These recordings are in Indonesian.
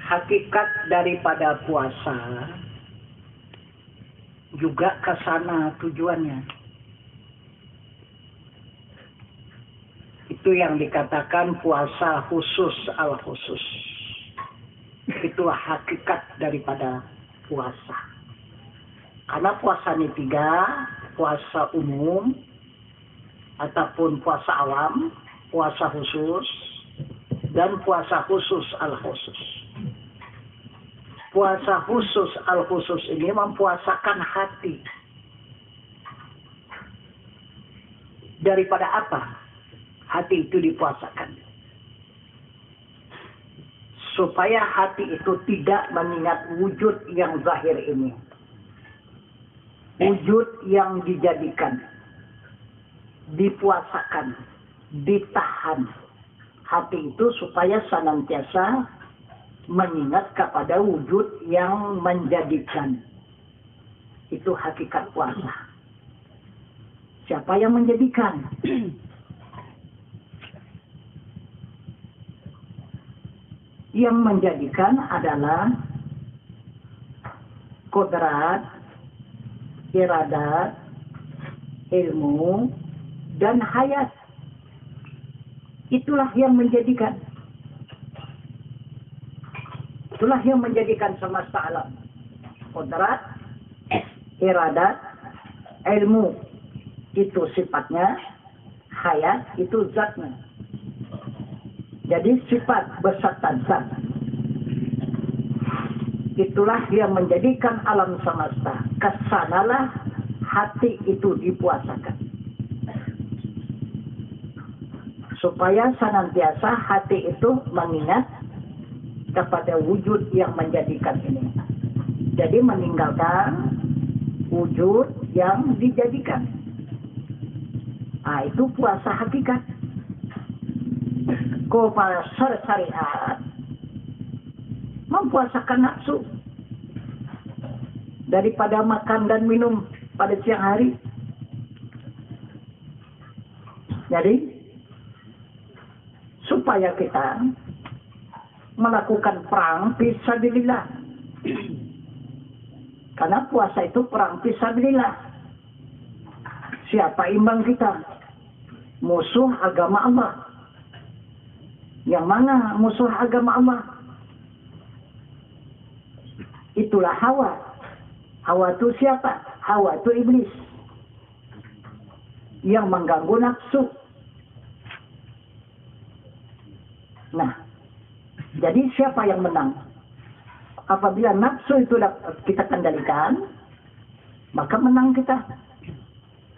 Hakikat daripada puasa juga ke sana tujuannya. Itu yang dikatakan puasa khusus al-khusus. Itulah hakikat daripada puasa. Karena puasa ini tiga, puasa umum ataupun puasa awam, puasa khusus, dan puasa khusus al-khusus. Puasa khusus al-khusus ini mempuasakan hati. Daripada apa hati itu dipuasakan? Supaya hati itu tidak mengingat wujud yang zahir ini. Wujud yang dijadikan, dipuasakan, ditahan. Hati itu supaya senantiasa mengingat kepada wujud yang menjadikan. Itu hakikat puasa. Siapa yang menjadikan? Yang menjadikan adalah kodrat, iradat, ilmu, dan hayat. Itulah yang menjadikan. Itulah yang menjadikan semesta alam. Kodrat, iradat, ilmu, itu sifatnya, hayat, itu zatnya. Jadi sifat beserta zat. Itulah yang menjadikan alam semesta. Kesanalah hati itu dipuasakan. Supaya senantiasa hati itu mengingat kepada wujud yang menjadikan ini. Jadi meninggalkan wujud yang dijadikan. Nah, itu puasa hakikat. Puasa syariat mempuasakan nafsu daripada makan dan minum pada siang hari. Jadi supaya kita melakukan perang fisabilillah. Karena puasa itu perang fisabilillah. Siapa imbang kita? Musuh agama Allah. Yang mana musuh agama Allah? Itulah Hawa. Hawa itu siapa? Hawa itu iblis. Yang mengganggu nafsu. Nah, jadi siapa yang menang? Apabila nafsu itu kita kendalikan, maka menang kita.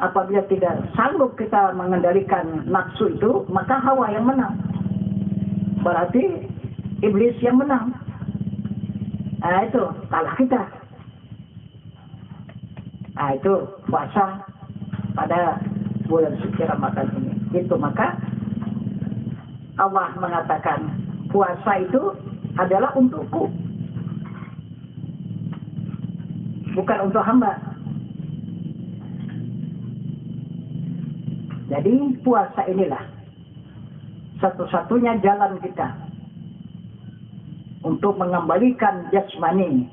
Apabila tidak sanggup kita mengendalikan nafsu itu, maka hawa yang menang. Berarti iblis yang menang. Nah itu, kalah kita. Nah itu puasa pada bulan suci Ramadan ini. Itu maka Allah mengatakan puasa itu adalah untukku. Bukan untuk hamba. Jadi puasa inilah satu-satunya jalan kita untuk mengembalikan jasmani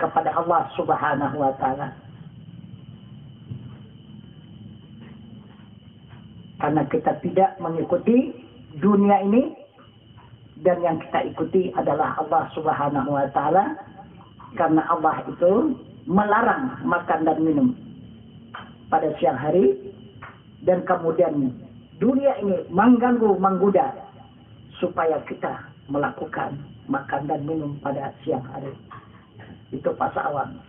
kepada Allah Subhanahu wa Ta'ala. Karena kita tidak mengikuti dunia ini, dan yang kita ikuti adalah Allah Subhanahu wa Ta'ala. Karena Allah itu melarang makan dan minum pada siang hari, dan kemudian dunia ini mengganggu, menggoda supaya kita melakukan makan dan minum pada siang hari. Itu bahasa awam,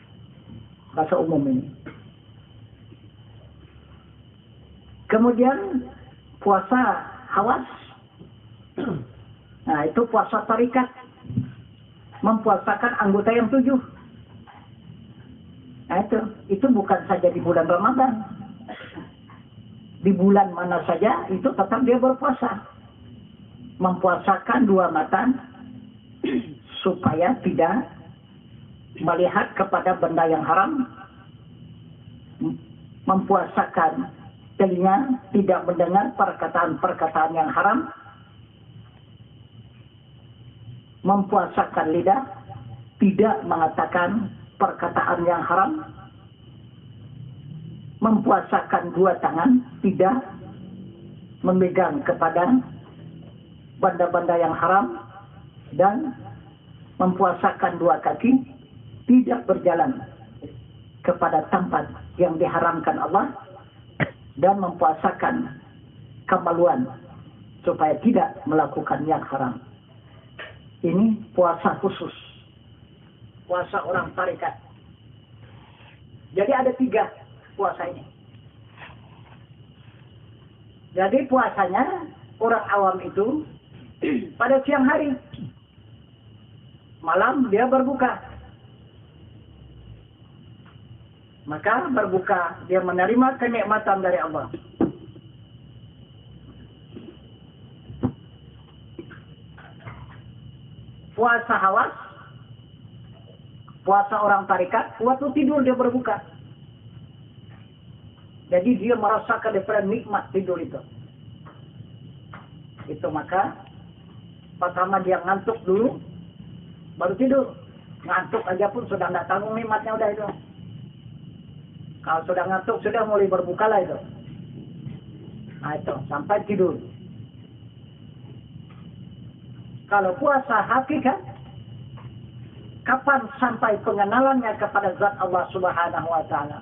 bahasa umum ini. Kemudian puasa hawas. Nah itu puasa tarikat, mempuasakan anggota yang 7. Nah itu bukan saja di bulan Ramadan. Di bulan mana saja itu tetap dia berpuasa. Mempuasakan 2 mata supaya tidak melihat kepada benda yang haram. Mempuasakan telinga tidak mendengar perkataan-perkataan yang haram. mempuasakan lidah, tidak mengatakan perkataan yang haram, mempuasakan dua tangan, tidak memegang kepada benda-benda yang haram, dan mempuasakan dua kaki, tidak berjalan kepada tempat yang diharamkan Allah, dan mempuasakan kemaluan supaya tidak melakukan yang haram. Ini puasa khusus, puasa orang tarekat. Jadi ada 3 puasa ini. Jadi puasanya orang awam itu pada siang hari, malam dia berbuka. Maka berbuka dia menerima kenikmatan dari Allah. Puasa hawas, puasa orang tarekat, waktu tidur dia berbuka. Jadi dia merasakan daripada nikmat tidur itu. Itu maka pertama dia ngantuk dulu, baru tidur. Ngantuk aja pun sudah tidak tanggung nikmatnya udah itu. Kalau sudah ngantuk sudah mulai berbuka lah itu. Nah itu sampai tidur. Kalau puasa hakikat, kapan sampai pengenalannya kepada zat Allah Subhanahu wa Ta'ala?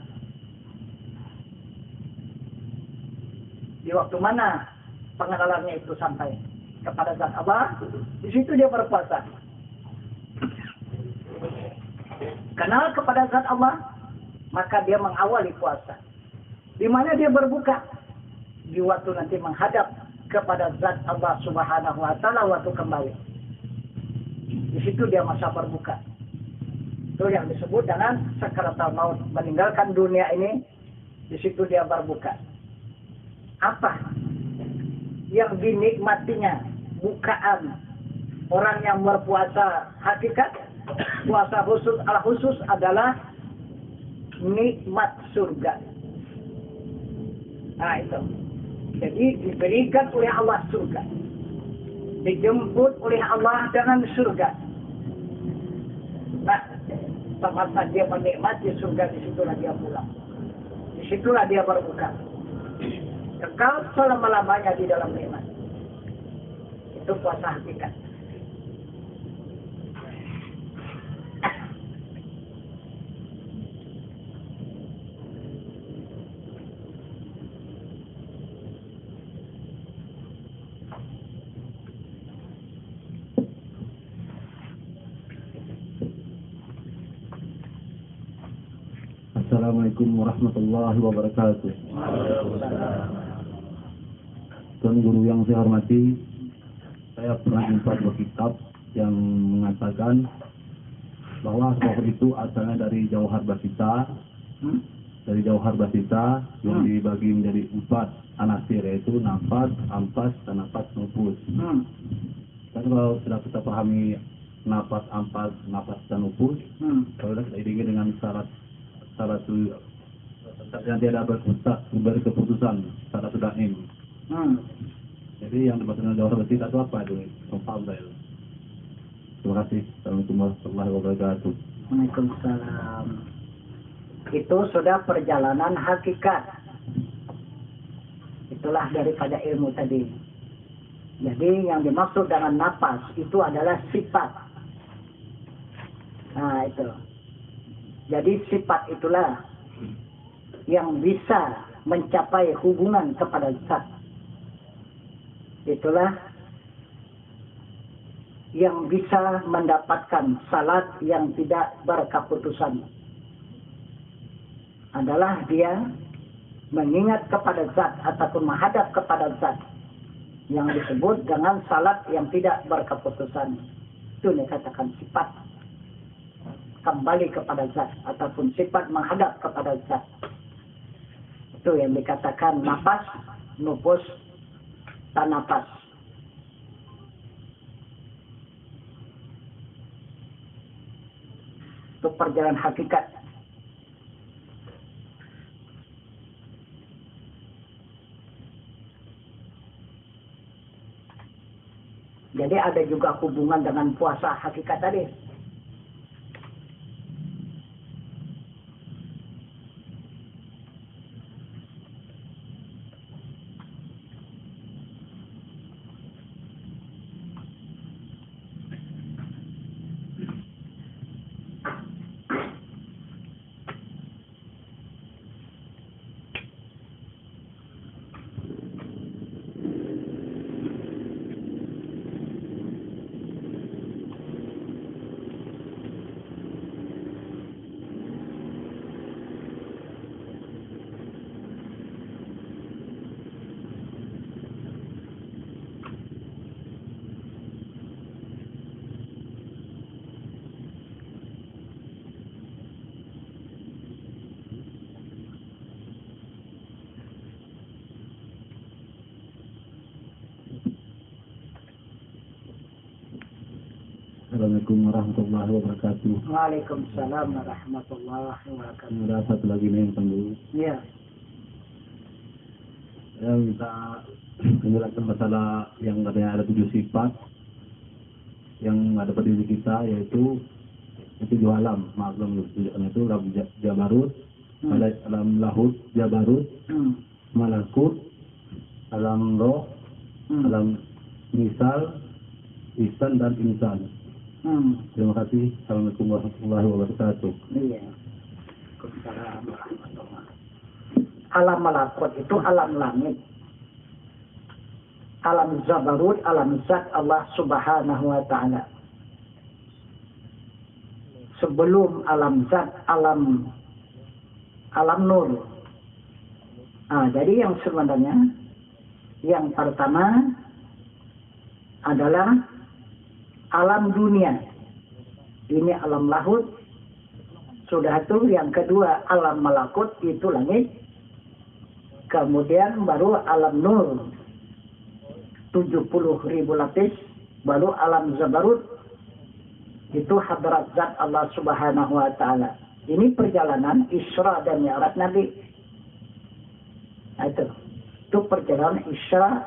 Di waktu mana pengenalannya itu sampai kepada zat Allah? Di situ dia berpuasa. Kenal kepada zat Allah, maka dia mengawali puasa. Di mana dia berbuka? Di waktu nanti menghadap kepada zat Allah Subhanahu wa Ta'ala waktu kembali. Di situ dia masa berbuka. Itu yang disebut dengan sakaratul maut, meninggalkan dunia ini. Di situ dia berbuka. Apa yang dinikmatinya bukaan orang yang berpuasa hakikat? Puasa khusus al-khusus adalah nikmat surga. Nah itu. Jadi diberikan oleh Allah surga. Dijemput oleh Allah dengan surga. Nah, semasa dia menikmati surga, disitulah dia pulang. Disitulah dia berbuka. Kekal selama-lamanya di dalam nikmat. Itu puasa hakikat. Assalamualaikum warahmatullahi wabarakatuh. Tuan Guru yang saya hormati, saya pernah jumpa sebuah kitab yang mengatakan bahwa roh itu asalnya dari jauhar basita, yang dibagi menjadi 4 anasir, yaitu nafas, ampas, dan nafas nufus. Kan kalau sudah kita pahami nafas, ampas, nafas, dan nufus, kalau sudah diiringi dengan syarat yang tidak beri keputusan syarat sudah ini. Jadi yang dimaksud dengan jauhar basita itu apa itu? Terima kasih. Assalamualaikum warahmatullahi wabarakatuh. Waalaikumsalam. Itu sudah perjalanan hakikat. Itulah daripada ilmu tadi. Jadi yang dimaksud dengan nafas itu adalah sifat. Nah itu. Jadi sifat itulah yang bisa mencapai hubungan kepada zat. Itulah yang bisa mendapatkan salat yang tidak berkeputusan. Adalah dia mengingat kepada zat ataupun menghadap kepada zat. Yang disebut dengan salat yang tidak berkeputusan. Itu dikatakan sifat. Kembali kepada zat ataupun sifat menghadap kepada zat. Itu yang dikatakan nafas, nufus, dan nafas. Itu perjalanan hakikat. jadi ada juga hubungan dengan puasa hakikat tadi. Assalamualaikum warahmatullahi wabarakatuh. Waalaikumsalam warahmatullahi wabarakatuh. Ada satu lagi nih yang tunggu. Iya. Yang kita menjelaskan masalah yang katanya ada 7 sifat yang ada pada diri kita, yaitu 7 alam. Maaf belum tunjukkan itu alam Jabarut, alam Lahut Jabarut, Malakut, alam Roh, alam Misal, Ihsan dan Insan. Terima kasih. Assalamualaikum warahmatullahi wabarakatuh. Iya. Waalaikumsalam warahmatullahi. Alam malakut itu alam langit. Alam Jabarut, alam zat Allah Subhanahu wa Ta'ala. Sebelum alam zat, alam nur. Jadi yang sebenarnya yang pertama adalah alam dunia. Ini alam lahut. Sudah itu yang kedua alam malakut, itu langit. Kemudian baru alam nur. 70.000 lapis. Baru alam Jabarut. Itu hadrat zat Allah Subhanahu wa Ta'ala. Ini perjalanan Isra dan Mi'raj Nabi. Itu perjalanan Isra,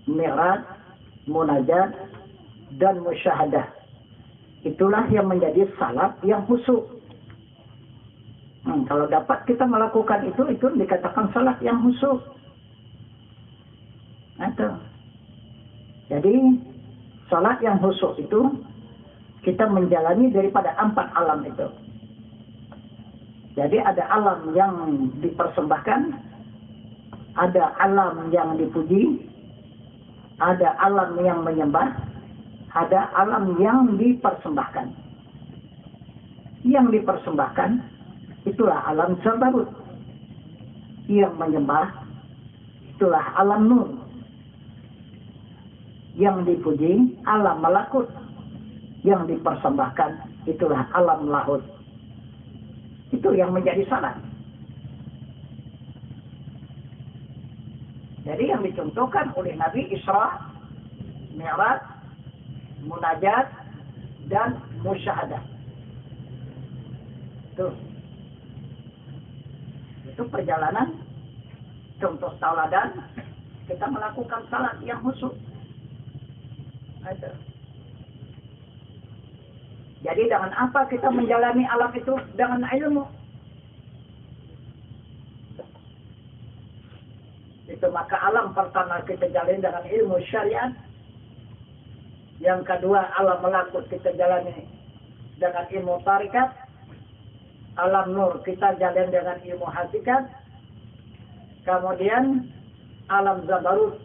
Mi'raj, Munajat dan musyahadah. Itulah yang menjadi salat yang khusyuk. Kalau dapat kita melakukan itu dikatakan salat yang khusyuk. Jadi salat yang khusyuk itu kita menjalani daripada 4 alam itu. Jadi ada alam yang dipersembahkan, ada alam yang dipuji, ada alam yang menyembah, ada alam yang dipersembahkan. Yang dipersembahkan itulah alam Jabarut. Yang menyembah itulah alam nur. Yang dipuji alam malakut. Yang dipersembahkan itulah alam lahut. Itu yang menjadi salat. Jadi yang dicontohkan oleh Nabi Isra, Mi'raj, Munajat dan musyahadah. Itu perjalanan contoh tauladan kita melakukan salat yang khusyuk. Jadi dengan apa kita menjalani alam itu? Dengan ilmu. Itu maka alam pertama kita jalani dengan ilmu syariat. Yang kedua alam malakut kita jalani dengan ilmu tarikat. Alam nur kita jalani dengan ilmu hakikat. Kemudian alam Jabarut